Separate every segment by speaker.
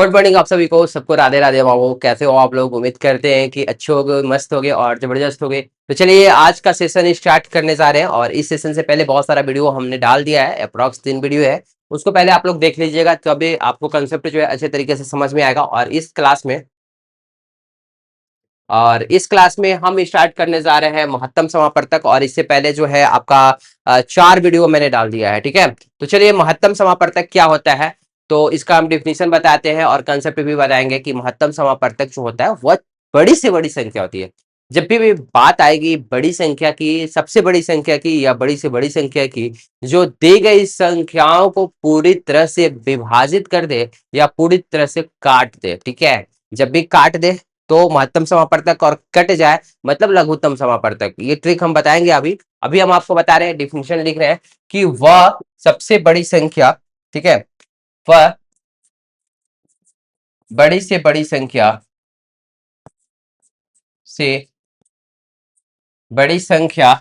Speaker 1: Good morning आप सभी को, सबको राधे राधे बाबू। कैसे हो आप लोग? उम्मीद करते हैं कि अच्छे हो गए, मस्त हो गए और जबरदस्त हो गए। तो चलिए आज का सेशन स्टार्ट करने जा रहे हैं। और इस सेशन से पहले बहुत सारा वीडियो हमने डाल दिया है, अप्रॉक्स 3 वीडियो है। उसको पहले आप लोग देख लीजिएगा, तभी आपको कंसेप्ट जो है अच्छे तरीके से समझ में आएगा। और इस क्लास में हम स्टार्ट करने जा रहे हैं महत्तम समापवर्तक। और इससे पहले जो है आपका 4 वीडियो मैंने डाल दिया है, ठीक है। तो चलिए महत्तम समापवर्तक क्या होता है, तो इसका हम डिफिनीशन बताते हैं और कंसेप्ट भी बताएंगे कि महत्तम समापवर्तक जो होता है वह बड़ी से बड़ी संख्या होती है। जब भी बात आएगी बड़ी संख्या की, सबसे बड़ी संख्या की या बड़ी से बड़ी संख्या की, जो दी गई संख्याओं को पूरी तरह से विभाजित कर दे या पूरी तरह से काट दे, ठीक है। जब भी काट दे तो महत्तम समापवर्तक, और कट जाए मतलब लघुत्तम समापवर्तक। ये ट्रिक हम बताएंगे अभी। अभी हम आपको बता रहे हैं, डिफिनीशन लिख रहे हैं कि वह सबसे बड़ी संख्या, ठीक है, वह बड़ी से बड़ी संख्या से बड़ी संख्या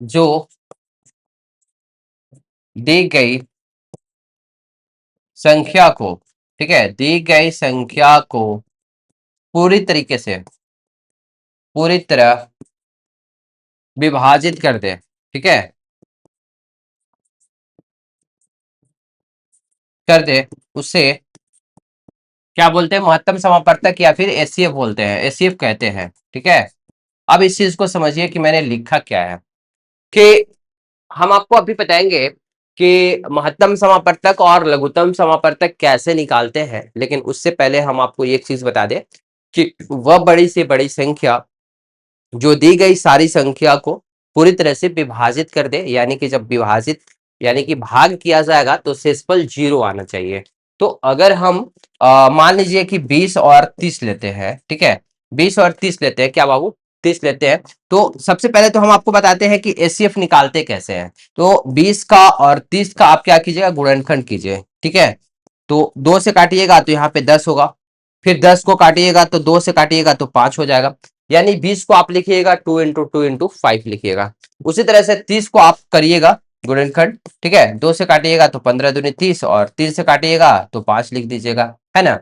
Speaker 1: जो दी गई संख्या को, ठीक है, दी गई संख्या को पूरी तरीके से, पूरी तरह विभाजित कर दे, ठीक है, कर दे, उसे क्या बोलते हैं? महत्तम समापवर्तक या फिर एचसीएफ बोलते हैं, एचसीएफ कहते हैं, ठीक है। अब इस चीज को समझिए कि मैंने लिखा क्या है, कि हम आपको अभी बताएंगे कि महत्तम समापवर्तक और लघुत्तम समापवर्तक कैसे निकालते हैं। लेकिन उससे पहले हम आपको एक चीज बता दें कि वह बड़ी से बड़ी संख्या जो दी गई सारी संख्या को पूरी तरह से विभाजित कर दे, यानी कि जब विभाजित यानी कि भाग किया जाएगा तो शेषफल 0 आना चाहिए। तो अगर हम मान लीजिए कि 20 और 30 लेते हैं, ठीक है, 20 और 30 लेते हैं, क्या बाबू, 30 लेते हैं। तो सबसे पहले तो हम आपको बताते हैं कि एचसीएफ निकालते कैसे हैं। तो 20 का और 30 का आप क्या कीजिएगा, गुणनखंड कीजिए, ठीक है। तो 2 से काटिएगा तो यहाँ पे 10 होगा, फिर 10 को काटिएगा तो 2 से काटिएगा तो 5 हो जाएगा। यानी 20 को आप लिखिएगा 2 × 2 × 5 लिखिएगा। उसी तरह से 30 को आप करिएगा गुणनखंड, ठीक है, 2 से काटिएगा तो 15 दूनी 30, और 3 से काटिएगा तो 5 लिख दीजिएगा, है ना।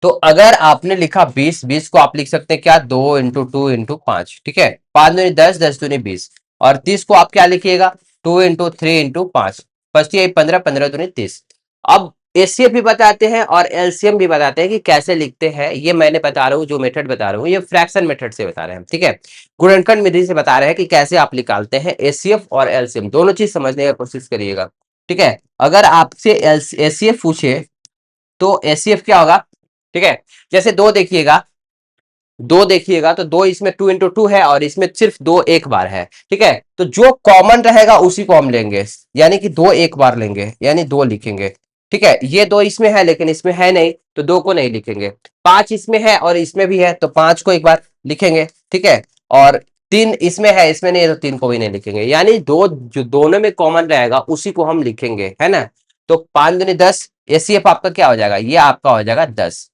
Speaker 1: तो अगर आपने लिखा 20, 20 को आप लिख सकते हैं क्या, 2 × 2 × 5, ठीक है, 5 दूनी 10, 10 दूनी 20। और 30 को आप क्या लिखिएगा, 2 × 3 × 5, बचती 15, 15 दूनी 30। अब एचसीएफ भी बताते हैं और एलसीएम भी बताते हैं कि कैसे लिखते हैं। ये मैंने बता रहा हूँ, जो मेथड बता रहा हूँ ये फ्रैक्शन मेथड से बता रहे हैं, ठीक है। गुणनखंड विधि से बता रहे हैं कि कैसे आप निकालते हैं। एचसीएफ और एलसीएम दोनों चीज समझने की कोशिश करिएगा, ठीक है। अगर आपसे एचसीएफ पूछे तो एचसीएफ क्या होगा, ठीक है। जैसे दो देखिएगा तो दो इसमें 2 × 2 है और इसमें सिर्फ दो एक बार है, ठीक है। तो जो कॉमन रहेगा उसी को हम लेंगे, यानी कि दो एक बार लेंगे, यानी दो लिखेंगे, ठीक है। ये दो इसमें है लेकिन इसमें है नहीं तो दो को नहीं लिखेंगे। 5 इसमें है और इसमें भी है तो 5 को एक बार लिखेंगे, ठीक है। और 3 इसमें है, इसमें नहीं है तो 3 को भी नहीं लिखेंगे। यानी दो जो दोनों में कॉमन रहेगा उसी को हम लिखेंगे, है ना। तो 5 दूनी 10, एसीएफ आपका क्या हो जाएगा, ये आपका हो जाएगा 10।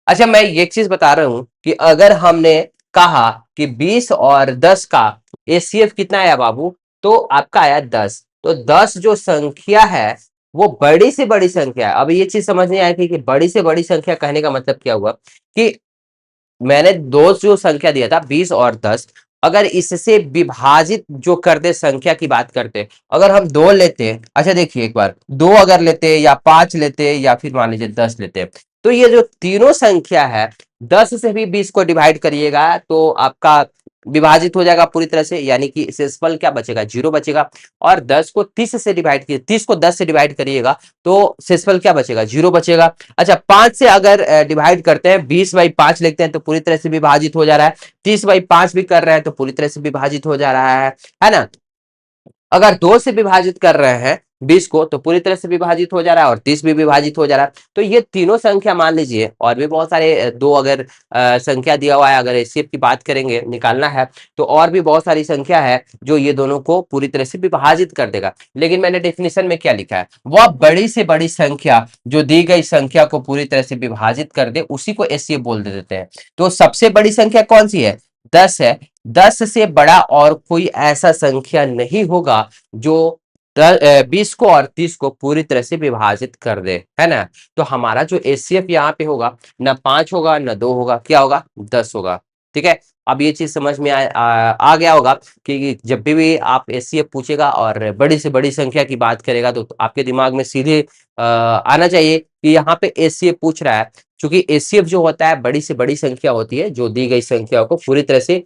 Speaker 1: अच्छा, मैं एक चीज बता रहा हूं कि अगर हमने कहा कि 20 और 10 का एचसीएफ कितना आया बाबू, तो आपका आया 10। तो 10 जो संख्या है वो बड़ी से बड़ी संख्या है। अब ये चीज समझ नहीं आएगी कि बड़ी से बड़ी संख्या कहने का मतलब क्या हुआ, कि मैंने दो जो संख्या दिया था 20 और 10, अगर इससे विभाजित जो कर दे संख्या की बात करते, अगर हम दो लेते, अच्छा देखिए एक बार, दो अगर लेते या 5 लेते या फिर मान लीजिए 10 लेते, तो ये जो तीनों संख्या है 10 से भी 20 को डिवाइड करिएगा तो आपका विभाजित हो जाएगा पूरी तरह से, यानी कि शेषफल क्या बचेगा, 0 बचेगा। और 10 को 30 से डिवाइड कीजिए, 30 को 10 से डिवाइड करिएगा तो शेषफल क्या बचेगा, 0 बचेगा। अच्छा, 5 से अगर डिवाइड करते हैं, 20/5 लिखते हैं तो पूरी तरह से विभाजित हो जा रहा है। 30/5 भी कर रहे हैं तो पूरी तरह से विभाजित हो जा रहा है ना। अगर 2 से विभाजित कर रहे हैं 20 को तो पूरी तरह से विभाजित हो जा रहा है, और 30 भी विभाजित हो जा रहा है। तो ये तीनों संख्या मान लीजिए, और भी बहुत सारे दो अगर संख्या दिया हुआ है, अगर एचसीएफ की बात करेंगे निकालना है तो और भी बहुत सारी संख्या है जो ये दोनों को पूरी तरह से विभाजित कर देगा। लेकिन मैंने डेफिनेशन में क्या लिखा है, वह बड़ी से बड़ी संख्या जो दी गई संख्या को पूरी तरह से विभाजित कर दे उसी को एचसीएफ बोल देते हैं। तो सबसे बड़ी संख्या कौन सी है, 10 है। 10 से बड़ा और कोई ऐसा संख्या नहीं होगा जो 20 को और 30 को पूरी तरह से विभाजित कर दे, है ना। तो हमारा जो एचसीएफ यहाँ पे होगा, ना 5 होगा ना 2 होगा, क्या होगा, 10 होगा। ठीक है, अब ये चीज समझ में आ गया होगा कि जब भी आप एचसीएफ पूछेगा और बड़ी से बड़ी संख्या की बात करेगा तो आपके दिमाग में सीधे आना चाहिए कि यहाँ पे एचसीएफ पूछ रहा है। क्योंकि एचसीएफ जो होता है बड़ी से बड़ी संख्या होती है जो दी गई संख्या को पूरी तरह से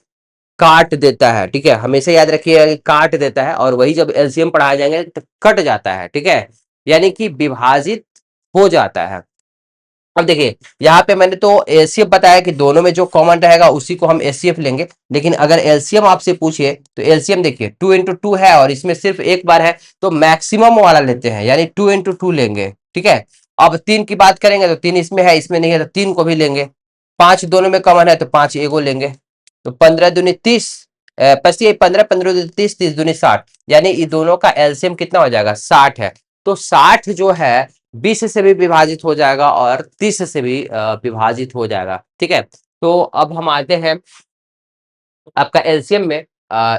Speaker 1: काट देता है। ठीक है, हमेशा याद रखिएगा कि काट देता है, और वही जब एलसीएम पढ़ाए जाएंगे तो कट जाता है। ठीक है, यानी कि विभाजित हो जाता है। अब देखिए यहाँ पे मैंने तो एलसीएफ बताया कि दोनों में जो कॉमन रहेगा उसी को हम एचसीएफ लेंगे, लेकिन अगर एलसीएम आपसे पूछिए तो एलसीएम देखिए 2 into 2 है और इसमें सिर्फ एक बार है, तो मैक्सिमम वाला लेते हैं, यानी 2 into 2 लेंगे। ठीक है, अब 3 की बात करेंगे तो 3 इसमें है, इसमें नहीं है, तो 3 को भी लेंगे। 5 दोनों में कॉमन है तो 5 एगो लेंगे। तो 15 दूनी 30, 15 15 दूनी 30, 30 दूनी 60, यानी ये दोनों का एलसीएम कितना हो जाएगा, 60 है। तो 60 जो है 20 से भी विभाजित हो जाएगा और 30 से भी विभाजित हो जाएगा। ठीक है, तो अब हम आते हैं आपका एलसीएम में।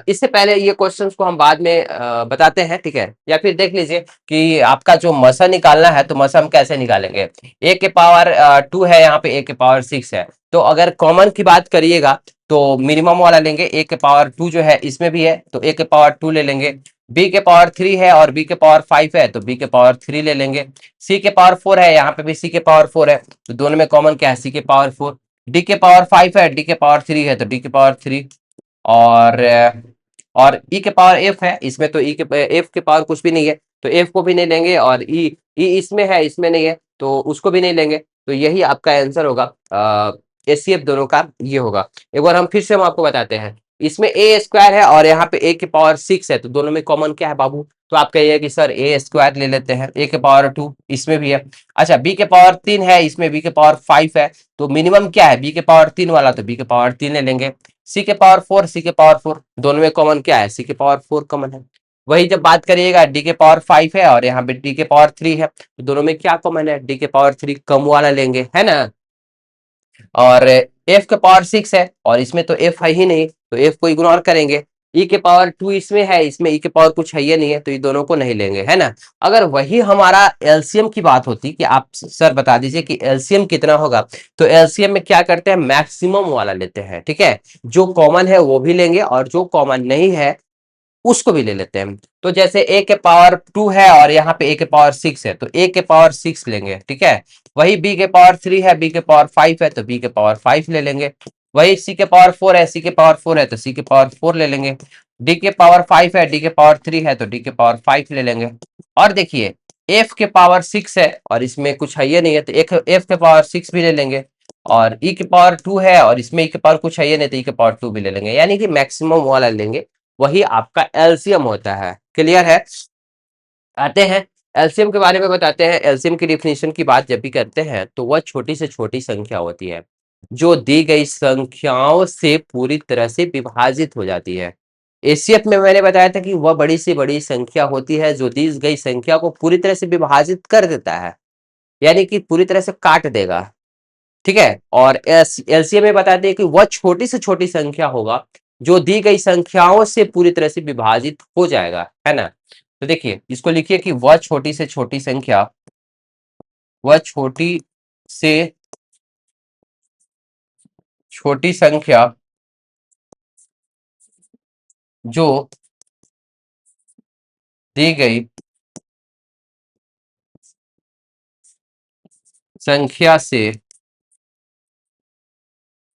Speaker 1: इससे पहले ये क्वेश्चंस को हम बाद में बताते हैं। ठीक है, या फिर देख लीजिए कि आपका जो मसा निकालना है तो मसा हम कैसे निकालेंगे। ए के पावर 2 है, यहाँ पे ए के पावर 6 है, तो अगर कॉमन की बात करिएगा तो मिनिमम वाला लेंगे। ए के पावर 2 जो है इसमें भी है तो ए के पावर 2 ले लेंगे। बी के पावर 3 है और बी के पावर 5 है तो बी के पावर 3 ले लेंगे। सी के पावर 4 है, यहाँ पे भी सी के पावर 4 है, तो दोनों में कॉमन क्या है, सी के पावर 4। डी के पावर 5 है, डी के पावर 3 है तो डी के पावर 3। और ई के पावर एफ है, इसमें तो ई के एफ के पावर कुछ भी नहीं है तो एफ को भी नहीं लेंगे, और ई इसमें है, इसमें नहीं है तो उसको भी नहीं लेंगे। तो यही आपका आंसर होगा, एचसीएफ दोनों का ये होगा। एक बार हम फिर से हम आपको बताते हैं, इसमें ए स्क्वायर है और यहाँ पे ए के पावर 6 है, तो दोनों में कॉमन क्या है बाबू, तो आप कहिए कि सर ए स्क्वायर ले लेते हैं, ए के पावर 2 इसमें भी है। अच्छा, बी के पावर 3 है, इसमें बी के पावर 5 है, तो मिनिमम क्या है, बी के पावर 3 वाला, तो बी के पावर 3 ले लेंगे। सी के पावर 4, सी के पावर 4, दोनों में कॉमन क्या है, सी के पावर 4 कॉमन है। वही जब बात करिएगा डी के पावर 5 है और यहाँ पे डी के पावर 3 है, तो दोनों में क्या कॉमन है, डी के पावर 3 कम वाला लेंगे, है ना। और एफ के पावर 6 है और इसमें तो एफ है ही नहीं, तो एफ को इग्नोर करेंगे। ई के पावर 2 इसमें है, इसमें ई के पावर कुछ है ही नहीं है, तो ये दोनों को नहीं लेंगे, है ना। अगर वही हमारा एलसीएम की बात होती कि आप सर बता दीजिए कि एलसीएम कितना होगा, तो एलसीएम में क्या करते हैं, मैक्सिमम वाला लेते हैं। ठीक है, जो कॉमन है वो भी लेंगे और जो कॉमन नहीं है उसको भी ले लेते हैं। तो जैसे ए के पावर 2 है और यहाँ पे ए के पावर 6 है, तो ए के पावर 6 लेंगे। ठीक है, वही बी के पावर 3 है, बी के पावर 5 है, तो बी के पावर 5 ले लेंगे। वही सी के पावर 4 है, सी के पावर 4 है, तो सी के पावर 4 ले लेंगे। डी के पावर 5 है, डी के पावर 3 है, तो डी के पावर 5 ले लेंगे। और देखिए एफ के पावर 6 है और इसमें कुछ है ये नहीं है, तो एक एफ के पावर 6 भी ले लेंगे। और ई के पावर 2 है और इसमें ई के पावर कुछ है ये नहीं, तो ई के पावर 2 भी ले लेंगे, यानी कि मैक्सिमम वाला लेंगे, वही आपका एलसीएम होता है। क्लियर है, आते हैं एलसीएम के बारे में बताते हैं। एलसीएम की डिफिनेशन की बात जब भी करते हैं तो वह छोटी से छोटी संख्या होती है जो दी गई संख्याओं से पूरी तरह से विभाजित हो जाती है। एचसीएफ में मैंने बताया था कि वह बड़ी से बड़ी संख्या होती है जो दी गई संख्या को पूरी तरह से विभाजित कर देता है, यानी कि पूरी तरह से काट देगा। ठीक है, और एलसीएम में बताते हैं कि वह छोटी से छोटी संख्या होगा जो दी गई संख्याओं से पूरी तरह से विभाजित हो जाएगा, है ना। तो देखिए इसको लिखिए कि वह छोटी से छोटी संख्या, वह छोटी से छोटी संख्या जो दी गई संख्या से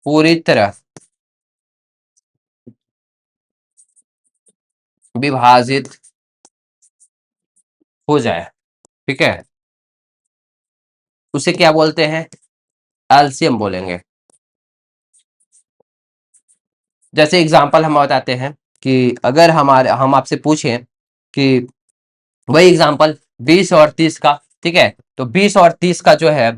Speaker 1: पूरी तरह विभाजित हो जाए। ठीक है, उसे क्या बोलते हैं, एलसीएम बोलेंगे। जैसे एग्जांपल हम बताते हैं कि अगर हम आपसे पूछें कि वही एग्जांपल 20 और 30 का, ठीक है, तो 20 और 30 का जो है,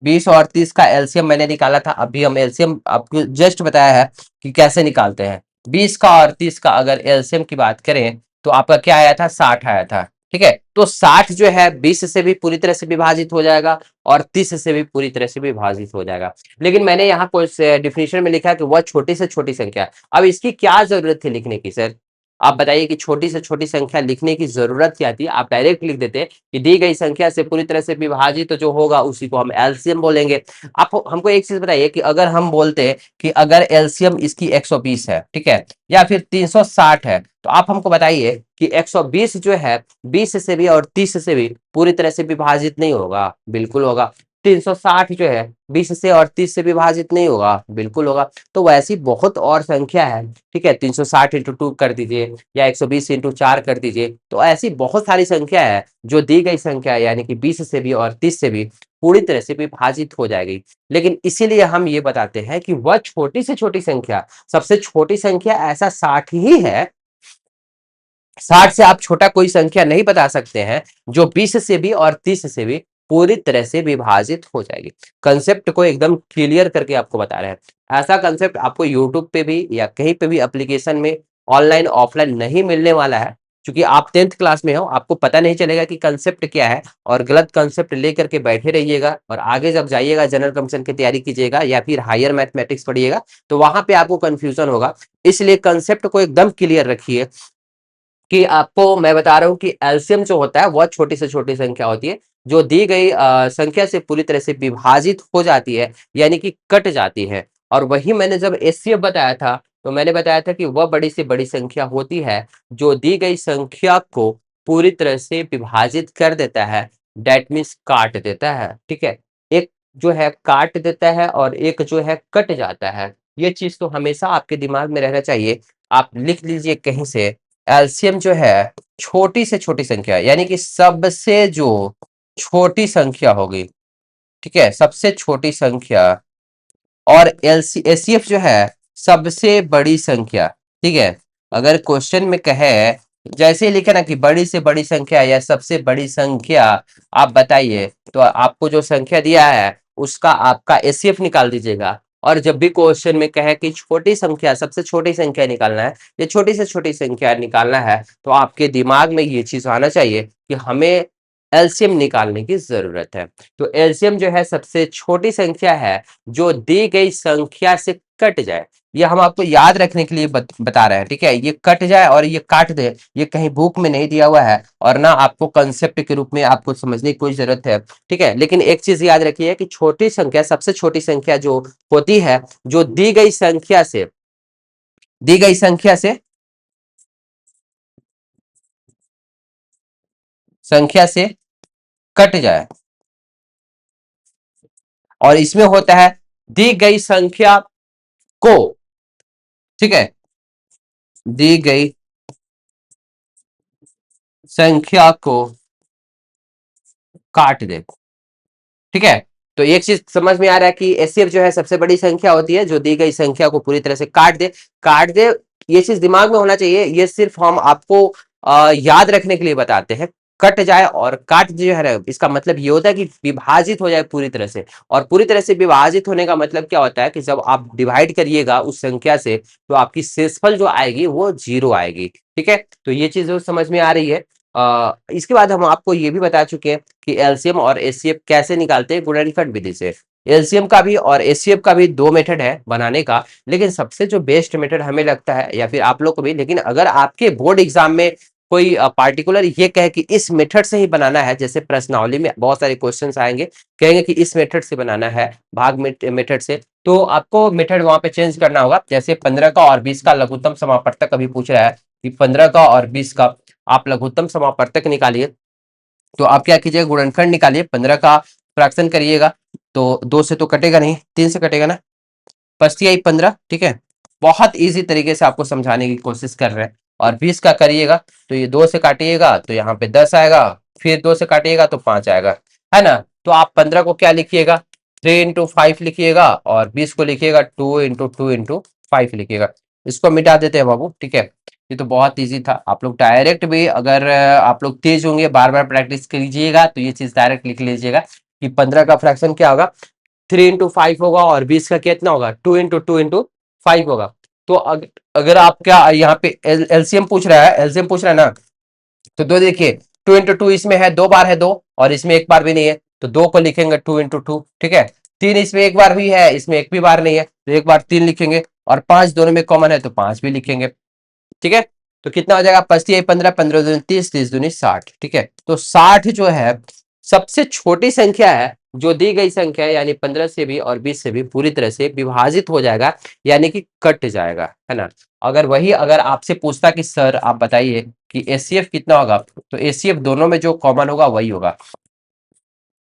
Speaker 1: 20 और 30 का एलसीएम मैंने निकाला था, अभी हम एलसीएम आपको जस्ट बताया है कि कैसे निकालते हैं। 20 का और 30 का अगर एलसीएम की बात करें तो आपका क्या आया था, 60 आया था। ठीक है, तो 60 जो है 20 से भी पूरी तरह से विभाजित हो जाएगा और 30 से भी पूरी तरह से विभाजित हो जाएगा। लेकिन मैंने यहाँ कुछ डिफिनेशन में लिखा है कि वह छोटी से छोटी संख्या है। अब इसकी क्या जरूरत थी लिखने की सर, आप बताइए कि छोटी से छोटी संख्या लिखने की जरूरत क्या थी, आप डायरेक्ट लिख देते कि दी गई संख्या से पूरी तरह से विभाजित जो होगा उसी को हम एलसीएम बोलेंगे। आप हमको एक चीज बताइए कि अगर हम बोलते कि अगर एलसीएम इसकी 120 है, ठीक है, या फिर 360 है, तो आप हमको बताइए कि 120 जो है 20 से भी और 30 से भी पूरी तरह से विभाजित नहीं होगा, बिल्कुल होगा। 360 जो है 20 से और 30 से विभाजित नहीं होगा, बिल्कुल होगा। तो वैसी बहुत और संख्या है, ठीक है, 360 इंटू 2 कर दीजिए या 120 इंटू 4 कर दीजिए, तो ऐसी बहुत सारी संख्या है जो दी गई संख्या यानी कि 20 से भी और 30 से भी पूरी तरह से विभाजित हो जाएगी। लेकिन इसीलिए हम ये बताते हैं कि वह छोटी से छोटी संख्या, सबसे छोटी संख्या ऐसा 60 ही है, 60 से आप छोटा कोई संख्या नहीं बता सकते हैं जो 20 से भी और 30 से भी पूरी तरह से विभाजित हो जाएगी। कंसेप्ट को एकदम क्लियर करके आपको बता रहे हैं। ऐसा कंसेप्ट आपको यूट्यूब पे भी या कहीं पे भी एप्लीकेशन में ऑनलाइन ऑफलाइन नहीं मिलने वाला है, क्योंकि आप 10th क्लास में हो, आपको पता नहीं चलेगा कि कंसेप्ट क्या है, और गलत कंसेप्ट लेकर के बैठे रहिएगा और आगे जब जाइएगा जनरल कमीशन की तैयारी कीजिएगा या फिर हायर मैथमेटिक्स पढ़िएगा तो वहां पे आपको कंफ्यूजन होगा। इसलिए कंसेप्ट को एकदम क्लियर रखिए कि आपको मैं बता रहा हूँ कि एलसीएम जो होता है वह छोटी से छोटी संख्या होती है जो दी गई संख्या से पूरी तरह से विभाजित हो जाती है, यानी कि कट जाती है। और वही मैंने जब एचसीएफ बताया था तो मैंने बताया था कि वह बड़ी से बड़ी संख्या होती है जो दी गई संख्या को पूरी तरह से विभाजित कर देता है, डेट मीन्स काट देता है, ठीक है। एक जो है काट देता है और एक जो है कट जाता है, ये चीज तो हमेशा आपके दिमाग में रहना चाहिए। आप लिख लीजिए कहीं से, एलसीएम जो है छोटी से छोटी संख्या यानी कि सबसे जो छोटी संख्या होगी, ठीक है, सबसे छोटी संख्या, और एलसी एसीएफ जो है सबसे बड़ी संख्या, ठीक है। अगर क्वेश्चन में कहे, जैसे ही लिखे ना कि बड़ी से बड़ी संख्या या सबसे बड़ी संख्या, आप बताइए तो आपको जो संख्या दिया है उसका आपका एसीएफ निकाल दीजिएगा। और जब भी क्वेश्चन में कहे कि छोटी संख्या, सबसे छोटी संख्या निकालना है या छोटी से छोटी संख्या निकालना है, तो आपके दिमाग में ये चीज आना चाहिए कि हमें एलसीएम निकालने की जरूरत है। तो एलसीएम जो है सबसे छोटी संख्या है जो दी गई संख्या से कट जाए। ये हम आपको याद रखने के लिए बता रहे हैं, ठीक है। ये कट जाए और ये काट दे, ये कहीं बुक में नहीं दिया हुआ है और ना आपको कंसेप्ट के रूप में आपको समझने की कोई जरूरत है, ठीक है। लेकिन एक चीज याद रखिए कि छोटी संख्या, सबसे छोटी संख्या जो होती है जो दी गई संख्या से कट जाए, और इसमें होता है दी गई संख्या को, ठीक है, दी गई संख्या को काट दे, ठीक है। तो एक चीज समझ में आ रहा है कि एचसीएफ जो है सबसे बड़ी संख्या होती है जो दी गई संख्या को पूरी तरह से काट दे। ये चीज दिमाग में होना चाहिए। ये सिर्फ हम आपको याद रखने के लिए बताते हैं। कट जाए और काट जो है ना, इसका मतलब ये होता है कि विभाजित हो जाए पूरी तरह से। और पूरी तरह से विभाजित होने का मतलब क्या होता है कि जब आप डिवाइड करिएगा उस संख्या से तो आपकी शेषफल जो आएगी वो 0 आएगी, ठीक है। तो ये चीज समझ में आ रही है। इसके बाद हम आपको ये भी बता चुके हैं कि एलसीएम और एचसीएफ कैसे निकालते हैं गुणनफल विधि से। एलसीएम का भी और एचसीएफ का भी दो मेथड है बनाने का, लेकिन सबसे जो बेस्ट मेथड हमें लगता है या फिर आप लोग को भी, लेकिन अगर आपके बोर्ड एग्जाम में कोई पार्टिकुलर ये कहे कि इस मेथड से ही बनाना है, जैसे प्रश्नावली में बहुत सारे क्वेश्चंस आएंगे कहेंगे कि इस मेथड से बनाना है, भाग मेथड से, तो आपको मेथड वहां पे चेंज करना होगा। जैसे 15 का और 20 का लघुत्तम समापवर्तक अभी पूछ रहा है कि 15 का और 20 का आप लघुत्तम समापवर्तक निकालिए, तो आप क्या कीजिएगा, गुणनखंड निकालिए, 15 का फ्रैक्शन करिएगा तो 2 से तो कटेगा नहीं, 3 से कटेगा ना, पस्ती आई 15, ठीक है। बहुत इजी तरीके से आपको समझाने की कोशिश कर रहे हैं। और 20 का करिएगा तो ये 2 से काटिएगा तो यहाँ पे 10 आएगा, फिर 2 से काटिएगा तो 5 आएगा, है ना। तो आप 15 को क्या लिखिएगा, 3 इंटू 5 लिखिएगा, और 20 को लिखिएगा 2 इंटू 5 लिखिएगा। इसको मिटा देते हैं बाबू, ठीक है। ये तो बहुत इजी था। आप लोग डायरेक्ट भी, अगर आप लोग तेज होंगे, बार बार प्रैक्टिस कीजिएगा, तो ये चीज डायरेक्ट लिख लीजिएगा कि 15 का फ्रैक्शन क्या होगा, 3 इंटू 5 होगा, और 20 का कितना होगा, 2 इंटू 5 होगा। तो अगर आप क्या यहाँ पे एलसीएम पूछ रहा है, एलसीएम पूछ रहा है ना, तो दो देखिए, 2 इंटू 2 इसमें है, 2 बार है 2, और इसमें एक बार भी नहीं है, तो 2 को लिखेंगे 2 इंटू 2, ठीक है। 3 इसमें एक बार भी है, इसमें एक भी बार नहीं है, तो एक बार 3 लिखेंगे, और 5 दोनों में कॉमन है तो 5 भी लिखेंगे, ठीक है। तो कितना हो जाएगा, 5 15, 15 दूनी 30, 30 दूनी 60। ठीक है, तो 60 जो है सबसे छोटी संख्या है जो दी गई संख्या है, यानी 15 से भी और 20 से भी पूरी तरह से विभाजित हो जाएगा, यानी कि कट जाएगा, है ना। अगर वही अगर आपसे पूछता कि सर आप बताइए कि एचसीएफ कितना होगा, तो एचसीएफ दोनों में जो कॉमन होगा वही होगा।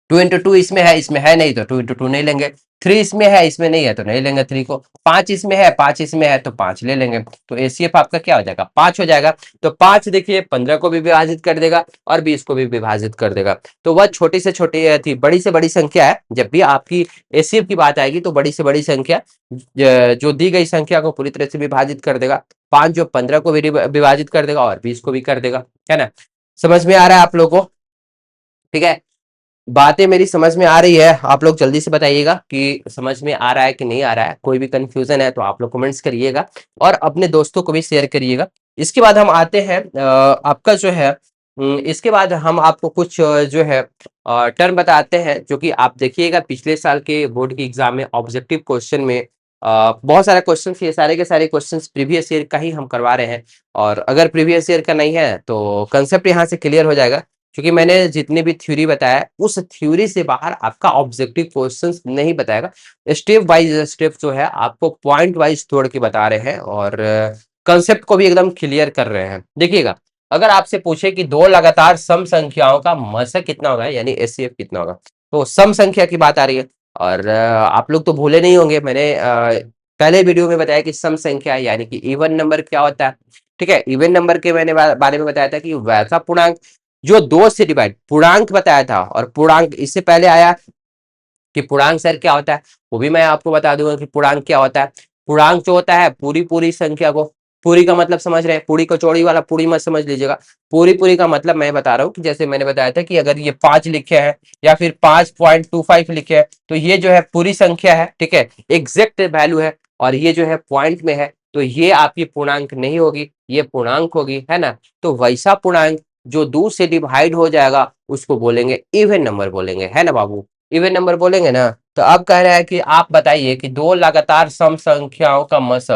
Speaker 1: 2 into 2 इसमें है नहीं तो 2 into 2 नहीं लेंगे। 3 इसमें है, इसमें नहीं है तो नहीं लेंगे 3 को। 5 इसमें है, 5 इसमें है तो 5 ले लेंगे। तो एसीएफ आपका क्या हो जाएगा, 5 हो जाएगा। तो 5 देखिए 15 को भी विभाजित कर देगा और 20 को भी विभाजित कर देगा। तो वह छोटी से छोटी थी, बड़ी से बड़ी संख्या है। जब भी आपकी एसीएफ की बात आएगी तो बड़ी से बड़ी संख्या जो दी गई संख्या को पूरी तरह से विभाजित कर देगा। 5 जो 15 को भी विभाजित कर देगा और 20 को भी कर देगा, है ना। समझ में आ रहा है आप लोगों को? ठीक है, बातें मेरी समझ में आ रही है? आप लोग जल्दी से बताइएगा कि समझ में आ रहा है कि नहीं आ रहा है। कोई भी कंफ्यूजन है तो आप लोग कमेंट्स करिएगा और अपने दोस्तों को भी शेयर करिएगा। इसके बाद हम आते हैं आपका जो है इसके बाद हम आपको कुछ जो है टर्म बताते हैं, जो कि आप देखिएगा पिछले साल के बोर्ड की एग्जाम में ऑब्जेक्टिव क्वेश्चन में बहुत सारे क्वेश्चन, ये सारे के सारे क्वेश्चन प्रीवियस ईयर का ही हम करवा रहे हैं। और अगर प्रीवियस ईयर का नहीं है तो कंसेप्ट यहाँ से क्लियर हो जाएगा, क्योंकि मैंने जितनी भी थ्योरी बताया उस थ्योरी से बाहर आपका ऑब्जेक्टिव क्वेश्चंस नहीं बताएगा। स्टेप बाय स्टेप जो है आपको पॉइंट वाइज तोड़ के बता रहे हैं और कंसेप्ट को भी एकदम क्लियर कर रहे हैं। देखिएगा, अगर आपसे पूछे कि दो लगातार सम संख्याओं का मसा कितना होगा, यानी एचसीएफ कितना होगा, तो सम संख्या की बात आ रही है। और आप लोग तो भूले नहीं होंगे, मैंने पहले वीडियो में बताया कि सम संख्या यानी कि इवन नंबर क्या होता है। ठीक है, इवन नंबर के मैंने बारे में बताया था कि वैसा पूर्णांक जो 2 से डिवाइड, पूर्णांक बताया था। और पूर्णांक इससे पहले आया कि पूर्णांक सर क्या होता है, वो भी मैं आपको बता दूंगा कि पूर्णांक क्या होता है। पूर्णांक जो होता है पूरी पूरी संख्या को, पूरी का मतलब समझ रहे हैं, पूरी कचौड़ी वाला पूरी मत समझ लीजिएगा। पूरी पूरी का मतलब मैं बता रहा हूँ कि जैसे मैंने बताया था कि अगर ये 5 लिखे हैं या फिर 5.25 लिखे हैं तो ये जो है पूरी संख्या है। ठीक है, एग्जैक्ट वैल्यू है और ये जो है पॉइंट में है, तो ये आपकी पूर्णांक नहीं होगी, ये पूर्णांक होगी, है ना। तो वैसा पूर्णांक जो 2 से डिवाइड हो जाएगा उसको बोलेंगे इवन नंबर बोलेंगे, है ना बाबू। इवन नंबर बोलेंगे ना। तो अब कह रहा है कि आप बताइए कि दो लगातार सम संख्याओं का मस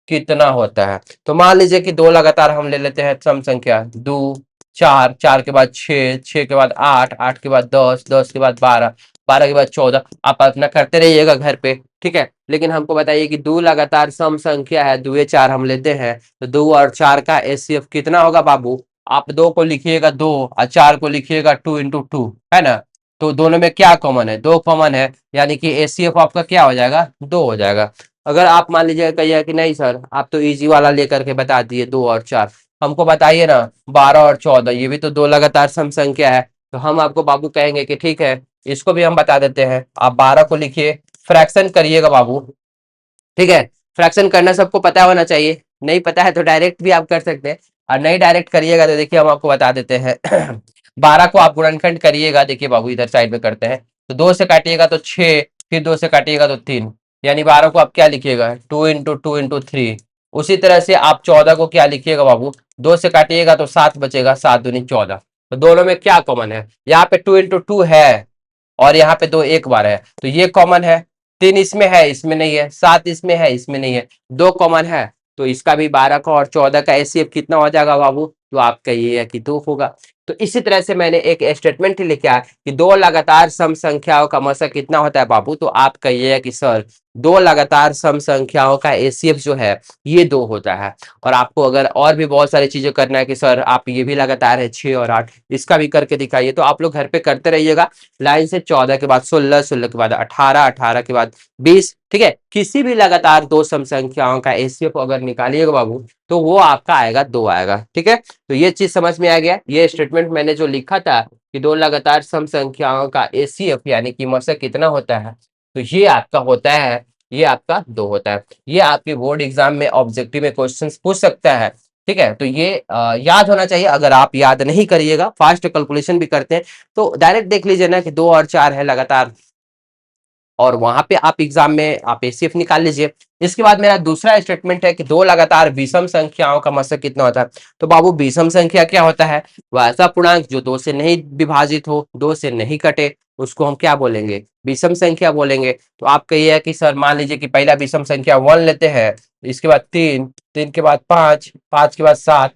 Speaker 1: कितना होता है। तो मान लीजिए कि दो लगातार हम ले लेते हैं सम संख्या, 2 4, 4 के बाद 6, 6 के बाद 8, 8 के बाद 10, 10 के बाद 12, 12 के बाद 14। आप अपना करते रहिएगा घर पे, ठीक है। लेकिन हमको बताइए कि दो लगातार सम संख्या है, 2 4 हम लेते हैं, तो 2 और 4 का एचसीएफ कितना होगा बाबू। आप 2 को लिखिएगा 2 और 4 को लिखिएगा 2 into 2, है ना। तो दोनों में क्या कॉमन है, 2 कॉमन है, यानी कि एचसीएफ आपका क्या हो जाएगा, 2 हो जाएगा। अगर आप मान लीजिए कहिए कि नहीं सर आप तो इजी वाला लेकर के बता दिए 2 और 4, हमको बताइए ना 12 और 14, ये भी तो दो लगातार सम संख्या है। तो हम आपको बाबू कहेंगे कि ठीक है, इसको भी हम बता देते हैं। आप 12 को लिखिए, फ्रैक्शन करिएगा बाबू। ठीक है, फ्रैक्शन करना सबको पता होना चाहिए, नहीं पता है तो डायरेक्ट भी आप कर सकते हैं। और नहीं डायरेक्ट करिएगा तो देखिए हम आपको बता देते हैं। 12 को आप गुणनखंड करिएगा, देखिए बाबू इधर साइड में करते हैं। तो 2 से काटिएगा तो 6, फिर 2 से काटिएगा तो 3, यानी 12 को आप क्या लिखिएगा, 2 into 2 into 3। उसी तरह से आप 14 को क्या लिखिएगा बाबू, 2 से काटिएगा तो 7 बचेगा, 7 दूनी 14। तो दोनों में क्या कॉमन है, यहाँ पे 2 into 2 है और यहाँ पे 2 एक बार है, तो ये कॉमन है। 3 इसमें है, इसमें नहीं है। 7 इसमें है, इसमें नहीं है। 2 कॉमन है, तो इसका भी 12 का और 14 का एचसीएफ कितना हो जाएगा बाबू, तो आपका ये है कि 2 होगा। तो इसी तरह से मैंने एक स्टेटमेंट लिखा कि दो लगातार सम संख्याओं का मसा कितना होता है बाबू, तो आप कहिए कि सर दो लगातार सम संख्याओं का एचसीएफ जो है ये 2 होता है। और आपको अगर और भी बहुत सारी चीजें करना है कि सर आप ये भी लगातार है 6 और 8, इसका भी करके दिखाइए, तो आप लोग घर पे करते रहिएगा लाइन से। 14 के बाद 16, 16 के बाद 18, 18 के बाद 20। ठीक है, किसी भी लगातार दो सम संख्याओं का एचसीएफ अगर निकालिएगा बाबू तो वो आपका आएगा 2 आएगा। ठीक है, तो ये चीज समझ में आ गया। ये स्टेटमेंट मैंने जो लिखा था कि दो लगातार सम संख्याओं का एचसीएफ यानी कि मसा कितना होता है, तो ये आपका होता है, ये आपका 2 होता है। ये आपके बोर्ड एग्जाम में ऑब्जेक्टिव में क्वेश्चन पूछ सकता है। ठीक है, तो ये याद होना चाहिए। अगर आप याद नहीं करिएगा, फास्ट कैलकुलेशन भी करते हैं, तो डायरेक्ट देख लीजिए ना कि 2 और 4 है लगातार, और वहां पे आप एग्जाम में आप एसीएफ निकाल लीजिए। इसके बाद मेरा दूसरा स्टेटमेंट है कि दो लगातार विषम संख्याओं का मसा कितना होता है। तो बाबू विषम संख्या क्या होता है, वैसा पूर्णांक जो 2 से नहीं विभाजित हो, 2 से नहीं कटे, उसको हम क्या बोलेंगे, विषम संख्या बोलेंगे। तो आप कहिए कि सर मान लीजिए कि पहला विषम संख्या 1 लेते हैं, इसके बाद 3, 3 के बाद 5, 5 के बाद 7,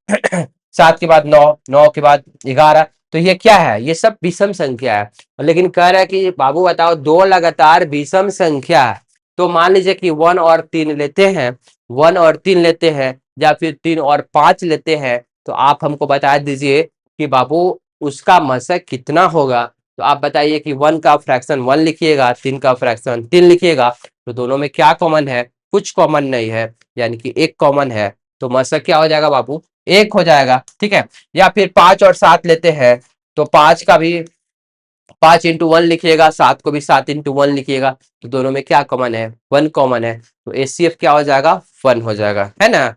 Speaker 1: 7 के बाद 9, 9 के बाद 11, तो ये क्या है, ये सब विषम संख्या है। लेकिन कह रहा है कि बाबू बताओ दो लगातार विषम संख्या है, तो मान लीजिए कि 1 और 3 लेते हैं, 1 और 3 लेते हैं, या फिर 3 और 5 लेते हैं, तो आप हमको बता दीजिए कि बाबू उसका मशक कितना होगा। तो आप बताइए कि 1 का फ्रैक्शन 1 लिखिएगा, 3 का फ्रैक्शन 3 लिखिएगा, तो दोनों में क्या कॉमन है, कुछ कॉमन नहीं है, यानी कि एक कॉमन है, तो मशक क्या हो जाएगा बाबू, एक हो जाएगा। ठीक है, या फिर 5 और 7 लेते हैं, तो 5 का भी 5 इंटू 1 लिखिएगा, 7 को भी 7 इंटू 1 लिखिएगा, तो दोनों में क्या कॉमन है, 1 कॉमन है, तो एचसीएफ क्या हो जाएगा, 1 हो जाएगा, है ना।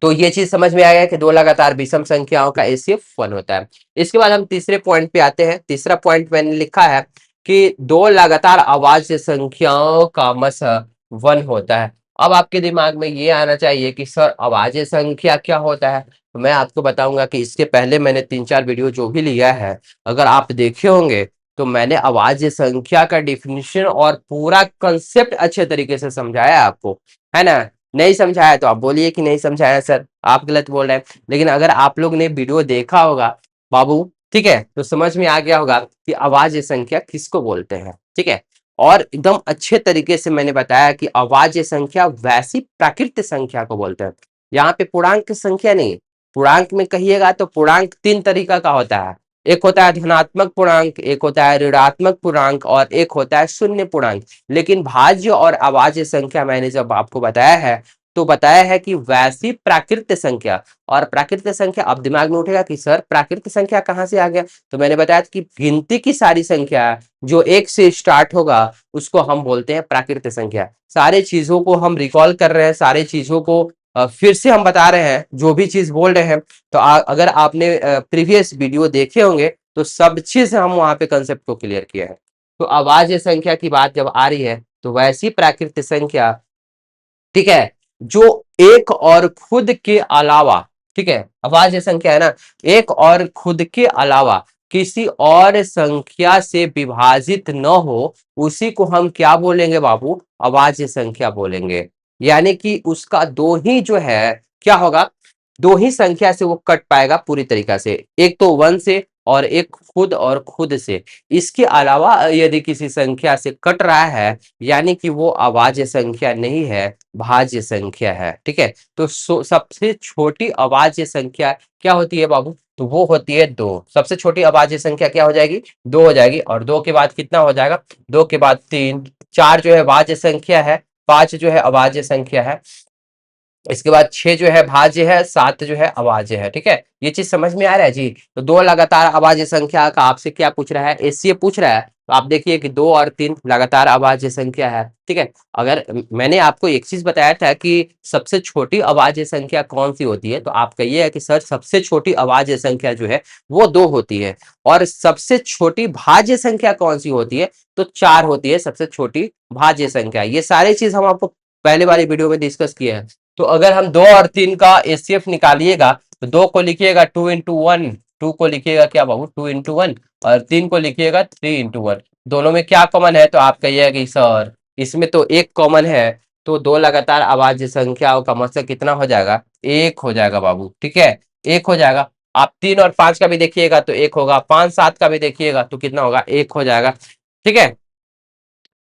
Speaker 1: तो ये चीज समझ में आया कि दो लगातार विषम संख्याओं का एचसीएफ 1 होता है। इसके बाद हम तीसरे पॉइंट पे आते हैं। तीसरा पॉइंट मैंने लिखा है कि दो लगातार अभाज्य संख्याओं का मशक 1 होता है। अब आपके दिमाग में ये आना चाहिए कि सर अभाज्य संख्या क्या होता है, तो मैं आपको बताऊंगा कि इसके पहले मैंने 3-4 वीडियो जो भी लिया है, अगर आप देखे होंगे तो मैंने अभाज्य संख्या का डिफिनेशन और पूरा कंसेप्ट अच्छे तरीके से समझाया आपको, है ना। नहीं समझाया तो आप बोलिए कि नहीं समझाया सर, आप गलत बोल रहे हैं। लेकिन अगर आप लोग ने वीडियो देखा होगा बाबू, ठीक है, तो समझ में आ गया होगा कि अभाज्य संख्या किसको बोलते हैं। ठीक है, और एकदम अच्छे तरीके से मैंने बताया कि अभाज्य संख्या वैसी प्राकृत संख्या को बोलते हैं। यहाँ पे पूर्णांक संख्या नहीं, पूर्णांक में कहिएगा तो पूर्णांक 3 तरीका का होता है। एक होता है धनात्मक पूर्णांक, एक होता है ऋणात्मक पूर्णांक, और एक होता है शून्य पूर्णांक। लेकिन भाज्य और अभाज्य संख्या मैंने जब आपको बताया है, तो बताया है कि वैसी प्राकृत संख्या। और प्राकृत संख्या, अब दिमाग में उठेगा कि सर प्राकृत संख्या कहाँ से आ गया, तो मैंने बताया कि गिनती की सारी संख्या जो 1 से स्टार्ट होगा उसको हम बोलते हैं प्राकृत संख्या। सारे चीजों को हम रिकॉल कर रहे हैं, सारे चीजों को फिर से हम बता रहे हैं, जो भी चीज बोल रहे हैं। तो अगर आपने प्रीवियस वीडियो देखे होंगे तो सब चीज हम वहां पे कंसेप्ट को क्लियर किया है। तो अभाज्य संख्या की बात जब आ रही है तो वैसी प्राकृत संख्या, ठीक है, जो एक और खुद के अलावा, ठीक है, अभाज्य संख्या है ना, एक और खुद के अलावा किसी और संख्या से विभाजित न हो, उसी को हम क्या बोलेंगे बाबू, अभाज्य संख्या बोलेंगे। यानी कि उसका दो ही जो है क्या होगा, दो ही संख्या से वो कट पाएगा पूरी तरीका से, एक तो 1 से और एक खुद और खुद से। इसके अलावा यदि किसी संख्या से कट रहा है, यानी कि वो अभाज्य संख्या नहीं है, भाज्य संख्या है। ठीक है, तो सबसे छोटी अभाज्य संख्या क्या होती है बाबू, तो वो होती है 2। सबसे छोटी अभाज्य संख्या क्या हो जाएगी, 2 हो जाएगी। और 2 के बाद कितना हो जाएगा, 2 के बाद 3, 4 जो है भाज्य संख्या है, 5 जो है अभाज्य संख्या है, इसके बाद 6 जो है भाज्य है, 7 जो है अभाज्य है। ठीक है, ये चीज समझ में आ रहा है जी। तो दो लगातार अभाज्य संख्या का आपसे क्या पूछ रहा है, एचसीए पूछ रहा है। तो आप देखिए कि 2 और 3 लगातार अभाज्य संख्या है। ठीक है, अगर मैंने आपको एक चीज बताया था कि सबसे छोटी अभाज्य संख्या कौन सी होती है, तो आप कहिए कि सर सबसे छोटी अभाज्य संख्या जो है वो 2 होती है। और सबसे छोटी भाज्य संख्या कौन सी होती है, तो 4 होती है सबसे छोटी भाज्य संख्या। ये सारी चीज हम आपको पहले वाली वीडियो में डिस्कस किए हैं। तो अगर हम 2 और 3 का एचसीएफ निकालिएगा, तो 2 को लिखिएगा 2 इंटू 1, 2 को लिखिएगा क्या बाबू 2 इंटू 1, और 3 को लिखिएगा 3 इंटू 1। दोनों में क्या कॉमन है, तो आप कहिएगा कि सर इसमें तो एक कॉमन है, तो दो लगातार अभाज्य संख्याओं का मतलब कितना हो जाएगा, एक हो जाएगा बाबू। ठीक है, एक हो जाएगा। आप 3 और 5 का भी देखिएगा तो एक होगा, 5 7 का भी देखिएगा तो कितना होगा, एक हो जाएगा। ठीक है,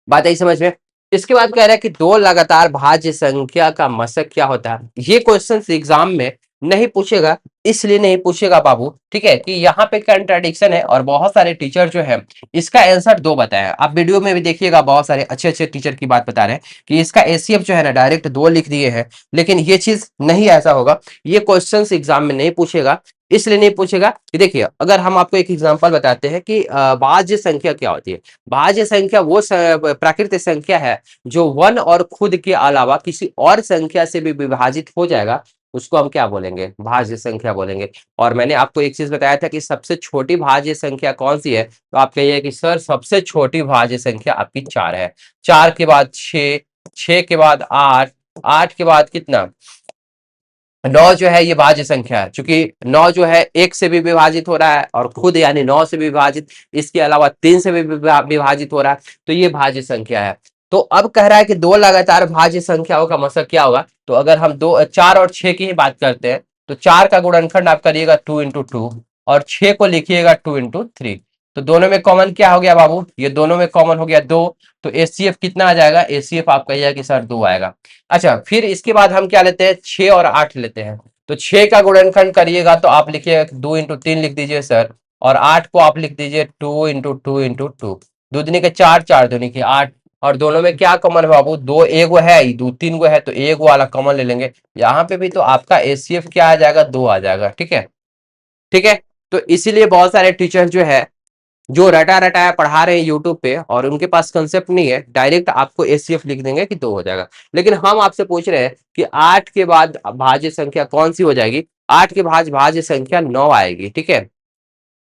Speaker 1: बात आई समझ में। इसके बाद कह रहा है कि दो लगातार भाज्य संख्या का मशक क्या होता है। ये क्वेश्चन एग्जाम में नहीं पूछेगा, इसलिए नहीं पूछेगा बाबू, ठीक है, कि यहाँ पे कंट्राडिक्शन है और बहुत सारे टीचर जो है इसका आंसर 2 बताया। आप वीडियो में भी देखिएगा, बहुत सारे अच्छे अच्छे टीचर की बात बता रहे हैं कि इसका एसीएफ जो है ना डायरेक्ट 2 लिख दिए हैं। लेकिन ये चीज नहीं ऐसा होगा, ये क्वेश्चन एग्जाम में नहीं पूछेगा। इसलिए नहीं पूछेगा कि देखिए, अगर हम आपको एक एग्जाम्पल बताते हैं कि भाज्य संख्या क्या होती है। भाज्य संख्या वो प्राकृतिक संख्या है जो 1 और खुद के अलावा किसी और संख्या से भी विभाजित हो जाएगा, उसको हम क्या बोलेंगे, भाज्य संख्या बोलेंगे। और मैंने आपको एक चीज बताया था कि सबसे छोटी भाज्य संख्या कौन सी है, तो आप कहिए कि सर सबसे छोटी भाज्य संख्या आपकी 4 है। 4 के बाद 6, 6 के बाद 8, 8 के बाद कितना, 9 जो है ये भाज्य संख्या है। चूंकि 9 जो है 1 से भी विभाजित हो रहा है और खुद यानी 9 से भी विभाजित, इसके अलावा 3 से भी विभाजित हो रहा है, तो ये भाज्य संख्या है। तो अब कह रहा है कि दो लगातार भाज्य संख्याओं का मतलब क्या होगा, तो अगर हम 2 4 और 6 की ही बात करते हैं, तो 4 का गुणनखंड आप करिएगा 2 × 2 और 6 को लिखिएगा 2 × 3। तो दोनों में कॉमन क्या हो गया बाबू, ये दोनों में कॉमन हो गया 2। तो एचसीएफ कितना आ जाएगा, एचसीएफ आप कहिएगा कि सर 2 आएगा। अच्छा, फिर इसके बाद हम क्या लेते हैं, 6 और 8 लेते हैं। तो 6 का गुणनखंड करिएगा तो आप लिखिएगा 2 × 3 लिख दीजिए सर, और 8 को आप लिख दीजिए 2 × 2 × 2। दो दूनी के 4, 4 दूनी के 8, और दोनों में क्या कॉमन है बाबू, दो एगो है, दो तीन गो है, तो एक वाला कॉमन ले लेंगे। यहाँ पे भी तो आपका एचसीएफ क्या आ जाएगा, 2 आ जाएगा। ठीक है, ठीक है। तो इसीलिए बहुत सारे टीचर जो है, जो रटा रटाया पढ़ा रहे हैं यूट्यूब पे, और उनके पास कंसेप्ट नहीं है, डायरेक्ट आपको एचसीएफ लिख देंगे कि 2 हो जाएगा। लेकिन हम आपसे पूछ रहे हैं कि 8 के बाद भाज्य संख्या कौन सी हो जाएगी। 8 के बाद भाज्य संख्या 9 आएगी। ठीक है,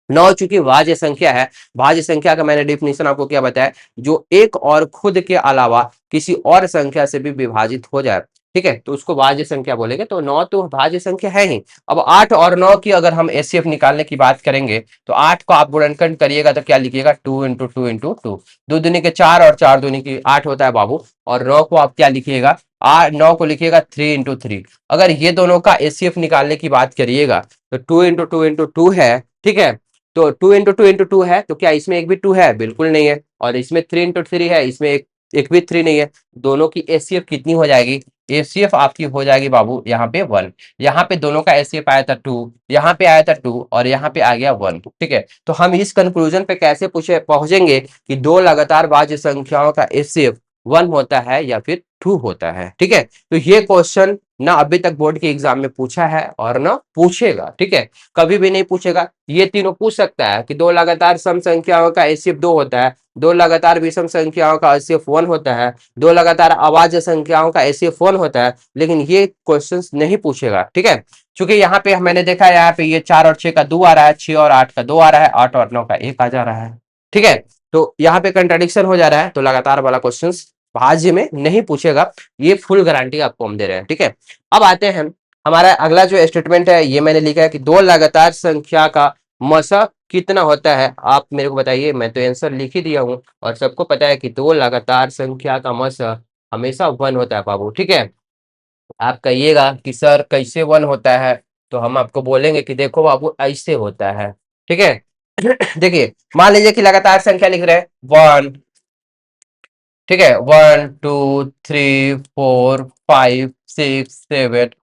Speaker 1: 9 चूंकि भाज्य संख्या है, भाज्य संख्या का मैंने डिफिनेशन आपको क्या बताया, जो एक और खुद के अलावा किसी और संख्या से भी विभाजित हो जाए, ठीक है, तो उसको भाज्य संख्या बोलेंगे। तो 9 तो भाज्य संख्या है ही। अब 8 और 9 की अगर हम एचसीएफ निकालने की बात करेंगे, तो 8 को आप गुणनखंड करिएगा तो क्या लिखिएगा, 2 × 2 × 2। दो दूनी के 4 और 4 दूनी की 8 होता है बाबू, और 9 को आप क्या लिखिएगा, 9 को लिखिएगा 3 × 3। अगर ये दोनों का एचसीएफ निकालने की बात करिएगा तो 2 × 2 × 2 है। ठीक है, तो 2 × 2 × 2 है, तो क्या इसमें एक भी 2 है, बिल्कुल नहीं है। और इसमें 3 × 3 है, इसमें एक भी 3 नहीं है। दोनों की एचसीएफ कितनी हो जाएगी, एचसीएफ आपकी हो जाएगी बाबू यहाँ पे 1। यहाँ पे दोनों का एचसीएफ आया था 2, यहाँ पे आया था 2, और यहाँ पे आ गया 1। ठीक है, तो हम इस कंक्लूजन पे कैसे पहुंचेंगे कि दो लगातार भाज्य संख्याओं का एचसीएफ 1 होता है या फिर 2 होता है। ठीक है, तो ये क्वेश्चन ना अभी तक बोर्ड के एग्जाम में पूछा है और ना पूछेगा। ठीक है, कभी भी नहीं पूछेगा। ये तीनों पूछ सकता है कि दो लगातार सम संख्याओं का एचसीएफ 2 होता है, दो लगातार विषम संख्याओं का एचसीएफ 1 होता है, दो लगातार अभाज्य संख्याओं का एचसीएफ 1 होता है, लेकिन ये क्वेश्चंस नहीं पूछेगा। ठीक है, क्योंकि यहाँ पे मैंने देखा है, यहाँ पे ये 4 और 6 का 2 आ रहा है, 6 और 8 का 2 आ रहा है, 8 और 9 का 1 आ जा रहा है। ठीक है, तो यहाँ पे कंट्राडिक्शन हो जा रहा है, तो लगातार वाला क्वेश्चन भाज्य में नहीं पूछेगा, ये फुल गारंटी आपको हम दे रहे हैं। ठीक है, अब आते हैं हमारा अगला जो स्टेटमेंट है, ये मैंने लिखा है कि दो लगातार संख्या का मसा कितना होता है। आप मेरे को बताइए, मैं तो आंसर लिख ही दिया हूं, और सबको पता है कि दो लगातार संख्या का मसा हमेशा 1 होता है बाबू। ठीक है, आप कहिएगा कि सर कैसे 1 होता है, तो हम आपको बोलेंगे कि देखो बाबू ऐसे होता है। ठीक है, देखिए मान लीजिए कि लगातार संख्या लिख रहे हैं 1, ठीक है, 1 2 3 4 5 6 7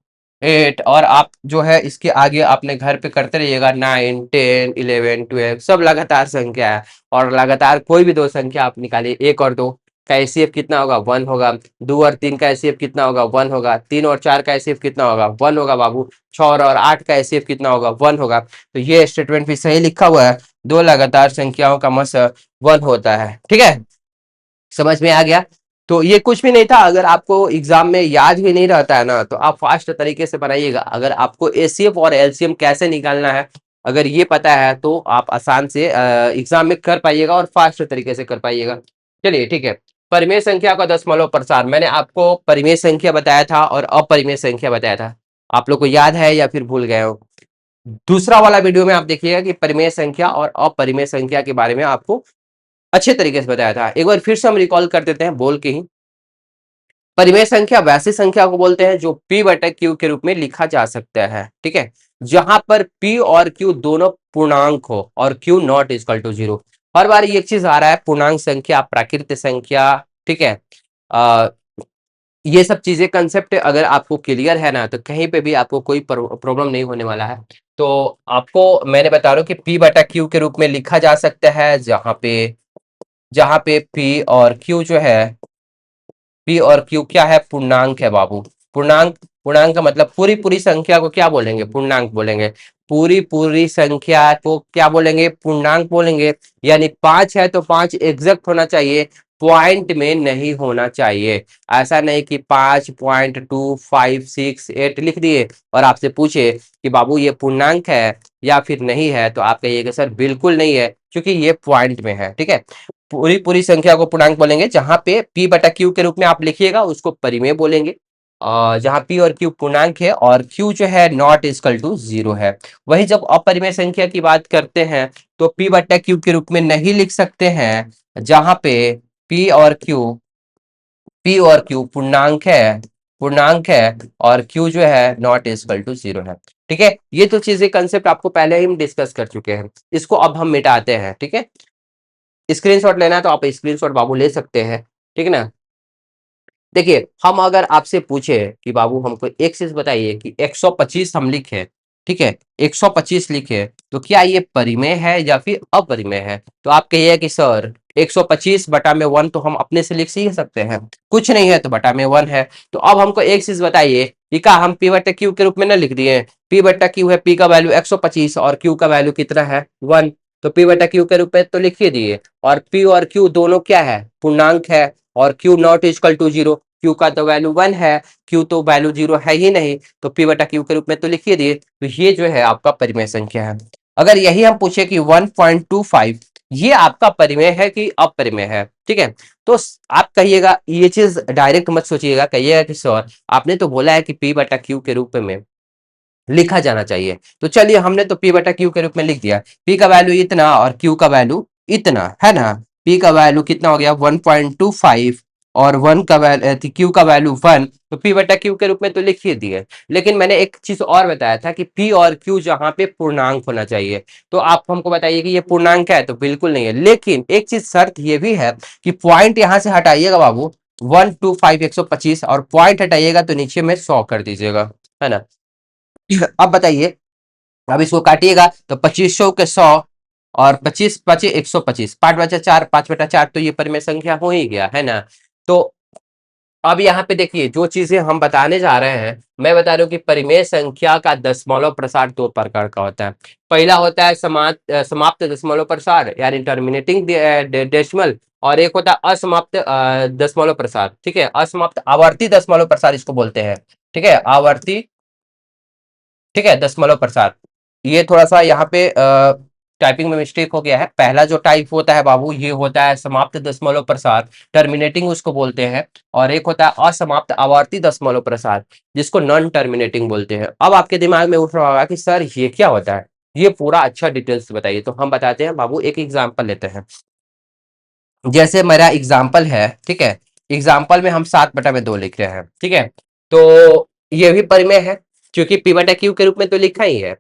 Speaker 1: 8, और आप जो है इसके आगे अपने घर पे करते रहिएगा, 9 10 11 12 सब लगातार संख्या है। और लगातार कोई भी दो संख्या आप निकालिए, 1 और 2 का एचसीएफ कितना होगा, 1 होगा। 2 और 3 का एचसीएफ कितना होगा, 1 होगा। 3 और 4 का एचसीएफ कितना होगा, 1 होगा बाबू। 6 और 8 का एचसीएफ कितना होगा, 1 होगा। तो ये स्टेटमेंट भी सही लिखा हुआ है, दो लगातार संख्याओं का मस 1 होता है। ठीक है, समझ में आ गया। तो ये कुछ भी नहीं था, अगर आपको एग्जाम में याद भी नहीं रहता है ना, तो आप फास्ट तरीके से बनाइएगा। अगर आपको एचसीएफ और एलसीएम कैसे निकालना है अगर ये पता है, तो आप आसान से एग्जाम में कर पाइएगा और फास्ट तरीके से कर पाइएगा। चलिए ठीक है, परिमेय संख्या का दशमलव प्रसार, मैंने आपको परिमेय संख्या बताया था और अपरिमेय संख्या बताया था, आप लोग को याद है या फिर भूल गए हो। दूसरा वाला वीडियो में आप देखिएगा कि परिमेय संख्या और अपरिमेय संख्या के बारे में आपको अच्छे तरीके से बताया था। एक बार फिर से हम रिकॉल कर देते हैं बोल के ही। परिमेय संख्या वैसी संख्या को बोलते हैं जो p बटा q के रूप में लिखा जा सकता है। ठीक है, जहां पर p और q दोनों पूर्णांक हो और q नॉट इक्वल टू 0। हर बार ये एक चीज आ रहा है, पूर्णांक संख्या, प्राकृत संख्या। ठीक है, ये सब चीजें कंसेप्ट अगर आपको क्लियर है ना, तो कहीं पे भी आपको कोई प्रॉब्लम नहीं होने वाला है। तो आपको मैंने बता रहा हूँ कि p बटा q के रूप में लिखा जा सकता है, जहां पे p और q जो है, p और q क्या है, पूर्णांक है बाबू। पूर्णांक, पूर्णांक का मतलब पूरी पूरी संख्या को क्या बोलेंगे, पूर्णांक बोलेंगे। पूरी पूरी संख्या को क्या बोलेंगे, पूर्णांक बोलेंगे। यानी 5 है तो 5 एग्जैक्ट होना चाहिए, पॉइंट में नहीं होना चाहिए। ऐसा नहीं कि 5.2568 लिख दिए और आपसे पूछे कि बाबू ये पूर्णांक है या फिर नहीं है, तो आप कहिएगा सर बिल्कुल नहीं है, क्योंकि ये पॉइंट में है। ठीक है, पूरी पूरी संख्या को पूर्णांक बोलेंगे। जहां पे p बटा q के रूप में आप लिखिएगा उसको परिमेय बोलेंगे, जहां p और q पूर्णांक है और q जो है नॉट इक्वल टू 0 है। वही जब अपरिमेय संख्या की बात करते हैं तो p बटा q के रूप में नहीं लिख सकते हैं, जहां पे p और q पूर्णांक है पूर्णांक है और Q जो है नॉट इक्वल टू 0 है। ठीक है, ये तो चीजें कंसेप्ट आपको पहले ही हम डिस्कस कर चुके हैं, इसको अब हम मिटाते हैं। ठीक है, स्क्रीनशॉट लेना है तो आप स्क्रीनशॉट बाबू ले सकते हैं। ठीक है ना, देखिए हम अगर आपसे पूछे कि बाबू हमको एक चीज बताइए कि 125 हम लिखे, ठीक है, 125 लिखे, तो क्या ये परिमेय है या फिर अपरिमेय है? तो आप कहिए कि सर 125 बटा में 1 तो हम अपने से लिख ही सकते हैं, कुछ नहीं है तो बटा में 1 है। तो अब हमको एक चीज बताइए कि क्या हम पी बटा क्यू के रूप में ना लिख दिए? पी बटा क्यू है, पी का वैल्यू 125 और क्यू का वैल्यू कितना है 1, तो पी बटा क्यू के रूप में तो लिख ही दिए। और पी और क्यू दोनों क्या है, पूर्णांक है, और Q not equal to 0, Q का तो वैल्यू 1 है, क्यू तो वैल्यू 0 है ही नहीं, तो पी बटा क्यू के रूप में तो लिखिए दिए। तो ये जो है आपका परिमेय संख्या है। अगर यही हम पूछे कि 1.25 ये आपका परिमेय है कि अपरिमेय है, ठीक है, तो आप कहिएगा, ये चीज डायरेक्ट मत सोचिएगा, कहिएगा कि सर आपने तो बोला है कि पी बटा क्यू के रूप में लिखा जाना चाहिए, तो चलिए हमने तो पी बटा क्यू के रूप में लिख दिया, पी का वैल्यू इतना और क्यू का वैल्यू इतना है ना, पी का वैल्यू कितना हो गया 1.25 और वन का वैल्यू क्यू का वैल्यू 1, तो पी बटा क्यू के रूप में तो लिख ही दिए। लेकिन मैंने एक चीज और बताया था कि पी और क्यू जहां पे पूर्णांक होना चाहिए, तो आप हमको बताइए कि ये पूर्णांक है, तो बिल्कुल नहीं है। लेकिन एक चीज शर्त ये भी है कि पॉइंट यहां से हटाइएगा बाबू, 125 125 और पॉइंट हटाइएगा तो नीचे में 100 कर दीजिएगा, है ना। अब बताइए, अब इसको काटिएगा तो 2500 के 100 और 25 25 125, 5 बचा 4, 5 बटा 4, तो ये परिमेय संख्या हो ही गया, है ना। तो अब यहाँ पे देखिए जो चीजें हम बताने जा रहे हैं, मैं बता रहा हूँ कि परिमेय संख्या का दशमलव प्रसार दो प्रकार का होता है। पहला होता है समाप्त दशमलव प्रसार यानी टर्मिनेटिंग डेसिमल, और एक होता है असमाप्त दशमलव प्रसार। ठीक है, असमाप्त आवर्ती दशमलव प्रसार इसको बोलते हैं। ठीक है, आवर्ती, ठीक है, दशमलव प्रसार। ये थोड़ा सा यहाँ पे टाइपिंग में मिस्टेक हो गया है। पहला जो टाइप होता है बाबू, ये होता है समाप्त दशमलव प्रसार, टर्मिनेटिंग उसको बोलते हैं, और एक होता है असमाप्त आवर्ती दशमलव प्रसार, जिसको नॉन टर्मिनेटिंग बोलते हैं। अब आपके दिमाग में उठ रहा होगा कि सर ये क्या होता है, ये पूरा अच्छा डिटेल्स बताइए। तो हम बताते हैं बाबू, एक एग्जाम्पल लेते हैं। जैसे मेरा एग्जाम्पल है, ठीक है, एग्जाम्पल में हम 7/2 लिख रहे हैं, ठीक है, तो ये भी परिमेय है, क्योंकि पी बटा क्यू के रूप में तो लिखा ही है।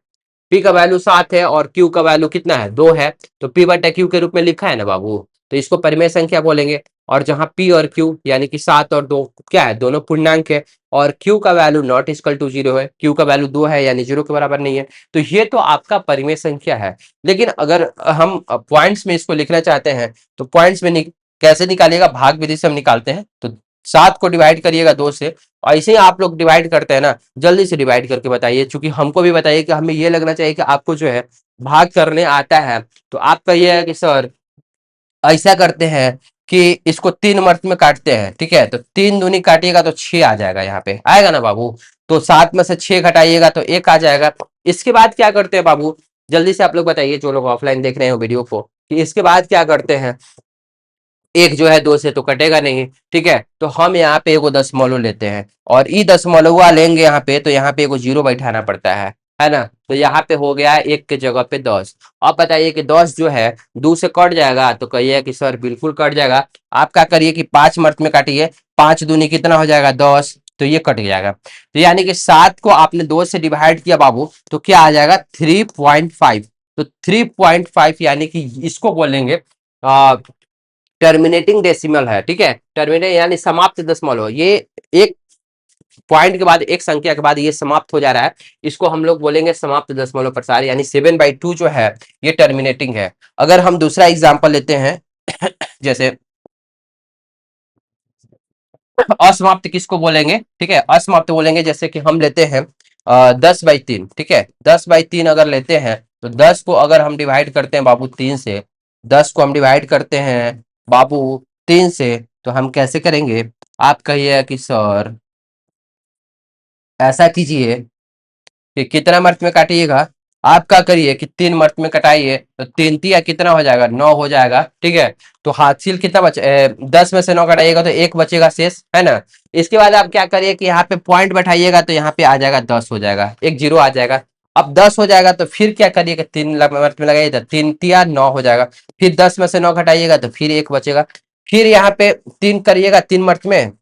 Speaker 1: पी का वैल्यू 7 है और क्यू का वैल्यू कितना है 2 है, तो पी बटा क्यू के रूप में लिखा है ना बाबू, तो इसको परिमेय संख्या बोलेंगे। और जहां पी और क्यू यानी कि 7 और 2 क्या है, दोनों पूर्णांक है, और क्यू का वैल्यू नॉट इक्वल टू 0 है, क्यू का वैल्यू 2 है यानी 0 के बराबर नहीं है, तो ये तो आपका परिमेय संख्या है। लेकिन अगर हम पॉइंट्स में इसको लिखना चाहते हैं, तो पॉइंट्स में कैसे निकालिएगा, भाग विधि से हम निकालते हैं। तो 7 को डिवाइड करिएगा 2 से, और ऐसे ही आप लोग डिवाइड करते हैं ना, जल्दी से डिवाइड करके बताइए, क्योंकि हमको भी बताइए कि हमें ये लगना चाहिए कि आपको जो है भाग करने आता है। तो आप कहिएगा कि सर ऐसा करते हैं कि इसको 3 मर्त में काटते हैं, ठीक है, तो 3 दूनी काटिएगा तो 6 आ जाएगा, यहाँ पे आएगा ना बाबू। तो 7 में से 6 घटाइएगा तो 1 आ जाएगा। इसके बाद क्या करते हैं बाबू, जल्दी से आप लोग बताइए, जो लोग ऑफलाइन देख रहे हैं वीडियो को, कि इसके बाद क्या करते हैं। एक जो है 2 से तो कटेगा नहीं, ठीक है, तो हम यहाँ पे एगो दशमलव लेते हैं, और ई दशमलवा लेंगे यहाँ पे, तो यहाँ पे एगो 0 बैठाना पड़ता है ना। तो यहाँ पे हो गया 1 के जगह पे 10। अब बताइए कि 10 जो है 2 से कट जाएगा, तो कहिए कि सर बिल्कुल कट जाएगा। आप क्या करिए कि 5 मर्त में काटिए, 5 दूनी कितना हो जाएगा 10, तो ये कट जाएगा। तो यानी कि 7 को आपने 2 से डिवाइड किया बाबू, तो क्या आ जाएगा 3.5। तो 3.5 यानी कि इसको बोलेंगे टर्मिनेटिंग डेसिमल है, ठीक है, टर्मिनेट यानी समाप्त दशमलव। ये एक पॉइंट के बाद, एक संख्या के बाद ये समाप्त हो जा रहा है, इसको हम लोग बोलेंगे समाप्त दशमलव प्रसार, यानी 7/2 जो है ये टर्मिनेटिंग है। अगर हम दूसरा एग्जाम्पल लेते हैं जैसे असमाप्त किसको बोलेंगे, ठीक है, असमाप्त बोलेंगे, जैसे कि हम लेते हैं 10/3, ठीक है, 10/3 अगर लेते हैं, तो 10 को अगर हम डिवाइड करते हैं बाबू 3 से, 10 को हम डिवाइड करते हैं बाबू 3 से, तो हम कैसे करेंगे, आप कहिए कि सर ऐसा कीजिए कि कितना मर्त में काटिएगा, आप क्या करिए कि 3 मर्त में कटाइए, तो 3 तिया कितना हो जाएगा 9 हो जाएगा, ठीक है। तो हासिल कितना बचे, 10 में से 9 कटाइएगा तो 1 बचेगा शेष, है ना। इसके बाद आप क्या करिए कि यहाँ पे पॉइंट बैठाइएगा, तो यहाँ पे आ जाएगा 10 हो जाएगा, एक 0 आ जाएगा। अब 10 हो जाएगा तो फिर क्या करिएगा, 3 मर्त में लगाइए, तो 3 तिया 9 हो जाएगा। फिर 10 में से 9 घटाइएगा तो फिर 1 बचेगा। फिर यहाँ पे 3 करिएगा 3 मर्त में,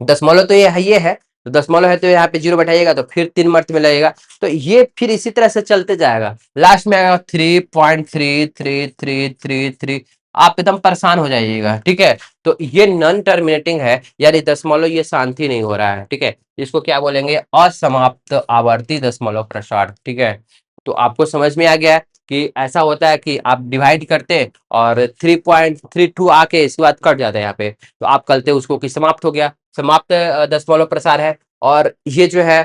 Speaker 1: दशमलव तो ये है, तो दशमलव है तो यहाँ पे 0 बैठाइएगा तो फिर 3 मर्त में लगेगा। तो ये फिर इसी तरह से चलते जाएगा, लास्ट में आएगा 3.333333। आप एकदम परेशान हो जाइएगा, ठीक है। तो ये नॉन टर्मिनेटिंग है, यानी दशमलव ये शांति नहीं हो रहा है, ठीक है। इसको क्या बोलेंगे, असमाप्त आवर्ती दशमलव प्रसार, ठीक है। तो आपको समझ में आ गया है कि ऐसा होता है कि आप डिवाइड करते हैं और 3.32 आके इसके बाद कट जाता है यहाँ पे, तो आप करते उसको कि समाप्त हो गया, समाप्त दशमलव प्रसार है। और ये जो है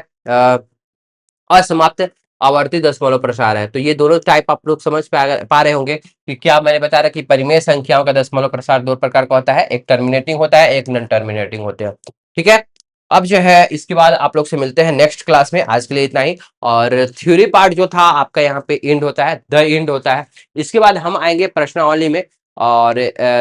Speaker 1: असमाप्त आवर्ती दशमलव प्रसार है। तो ये दोनों टाइप आप लोग समझ पा रहे होंगे कि क्या मैंने बता रहा कि परिमेय संख्याओं का दशमलव प्रसार दो प्रकार का होता है, एक टर्मिनेटिंग होता है, एक नॉन टर्मिनेटिंग होते हैं, ठीक है। अब जो है इसके बाद आप लोग से मिलते हैं नेक्स्ट क्लास में, आज के लिए इतना ही। और थ्योरी पार्ट जो था आपका यहाँ पे एंड होता है, द एंड होता है। इसके बाद हम आएंगे प्रश्नावली में, और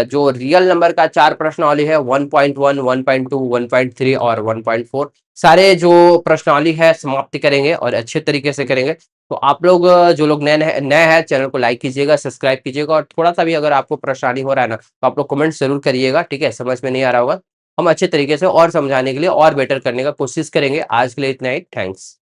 Speaker 1: जो रियल नंबर का 4 प्रश्नावली है, 1.1, 1.2, 1.3 और 1.4, सारे जो प्रश्नावली है समाप्ति करेंगे और अच्छे तरीके से करेंगे। तो आप लोग जो लोग नए हैं चैनल को लाइक कीजिएगा, सब्सक्राइब कीजिएगा, और थोड़ा सा भी अगर आपको परेशानी हो रहा है ना तो आप लोग कमेंट जरूर करिएगा, ठीक है। समझ में नहीं आ रहा होगा, हम अच्छे तरीके से और समझाने के लिए और बेटर करने का कोशिश करेंगे। आज के लिए इतना ही, थैंक्स।